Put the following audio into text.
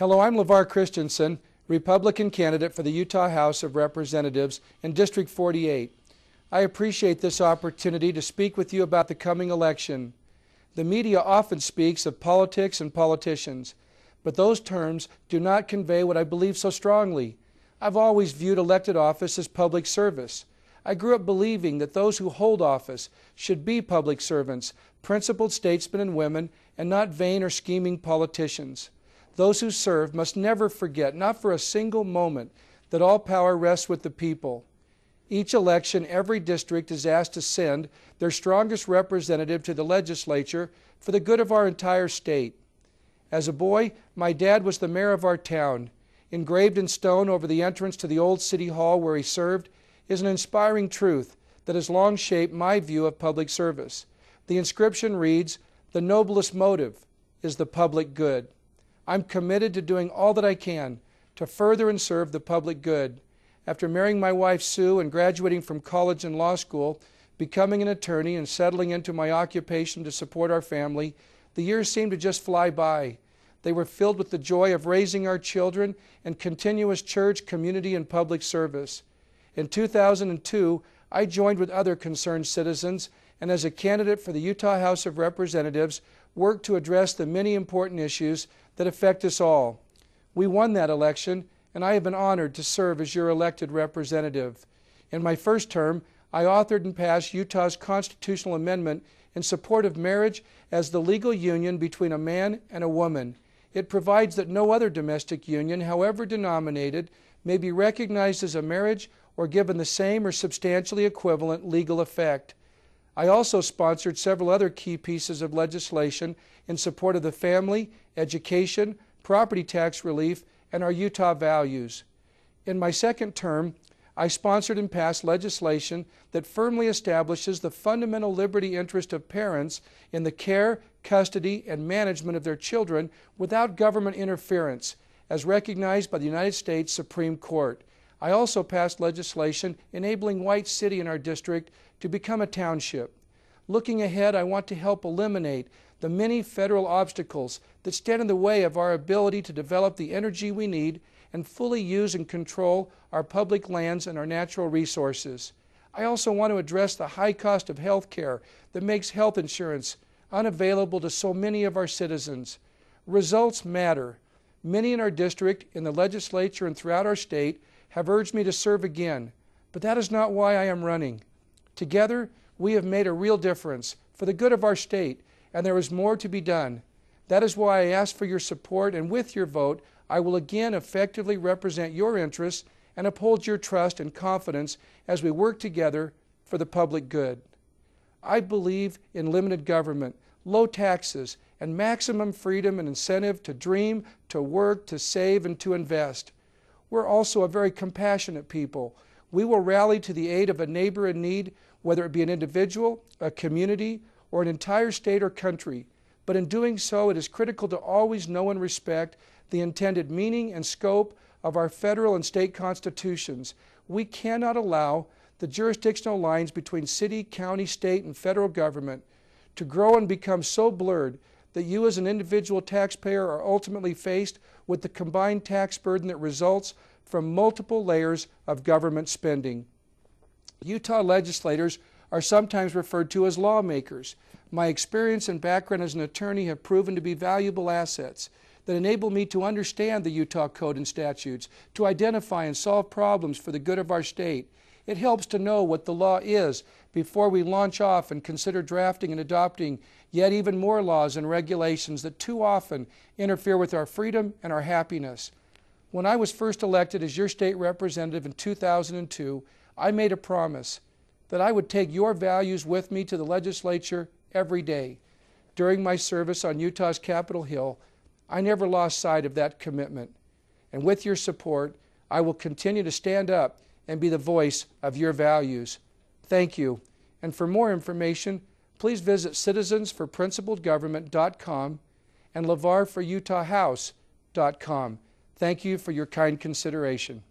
Hello, I'm Lavar Christensen, Republican candidate for the Utah House of Representatives in District 48. I appreciate this opportunity to speak with you about the coming election. The media often speaks of politics and politicians, but those terms do not convey what I believe so strongly. I've always viewed elected office as public service. I grew up believing that those who hold office should be public servants, principled statesmen and women, and not vain or scheming politicians. Those who serve must never forget, not for a single moment, that all power rests with the people. Each election, every district is asked to send their strongest representative to the legislature for the good of our entire state. As a boy, my dad was the mayor of our town. Engraved in stone over the entrance to the old city hall where he served is an inspiring truth that has long shaped my view of public service. The inscription reads, "The noblest motive is the public good." I'm committed to doing all that I can to further and serve the public good. After marrying my wife Sue and graduating from college and law school, becoming an attorney and settling into my occupation to support our family, the years seemed to just fly by. They were filled with the joy of raising our children and continuous church, community, and public service. In 2002, I joined with other concerned citizens and as a candidate for the Utah House of Representatives, worked to address the many important issues that affect us all. We won that election, and I have been honored to serve as your elected representative. In my first term, I authored and passed Utah's constitutional amendment in support of marriage as the legal union between a man and a woman. It provides that no other domestic union, however denominated, may be recognized as a marriage or given the same or substantially equivalent legal effect. I also sponsored several other key pieces of legislation in support of the family, education, property tax relief, and our Utah values. In my second term, I sponsored and passed legislation that firmly establishes the fundamental liberty interest of parents in the care, custody, and management of their children without government interference, as recognized by the United States Supreme Court. I also passed legislation enabling White City in our district to become a township. Looking ahead, I want to help eliminate the many federal obstacles that stand in the way of our ability to develop the energy we need and fully use and control our public lands and our natural resources. I also want to address the high cost of health care that makes health insurance unavailable to so many of our citizens. Results matter. Many in our district, in the legislature, and throughout our state have urged me to serve again, but that is not why I am running. Together, we have made a real difference for the good of our state, and there is more to be done. That is why I ask for your support, and with your vote, I will again effectively represent your interests and uphold your trust and confidence as we work together for the public good. I believe in limited government, low taxes, and maximum freedom and incentive to dream, to work, to save, and to invest. We're also a very compassionate people. We will rally to the aid of a neighbor in need, whether it be an individual, a community, or an entire state or country. But in doing so, it is critical to always know and respect the intended meaning and scope of our federal and state constitutions. We cannot allow the jurisdictional lines between city, county, state, and federal government to grow and become so blurred that you as an individual taxpayer are ultimately faced with the combined tax burden that results from multiple layers of government spending. Utah legislators are sometimes referred to as lawmakers. My experience and background as an attorney have proven to be valuable assets that enable me to understand the Utah Code and statutes, to identify and solve problems for the good of our state. It helps to know what the law is before we launch off and consider drafting and adopting yet even more laws and regulations that too often interfere with our freedom and our happiness. When I was first elected as your state representative in 2002, I made a promise that I would take your values with me to the legislature every day. During my service on Utah's Capitol Hill, I never lost sight of that commitment. And with your support, I will continue to stand up and be the voice of your values. Thank you. And for more information, please visit citizensforprincipledgovernment.com and lavarforutahhouse.com. Thank you for your kind consideration.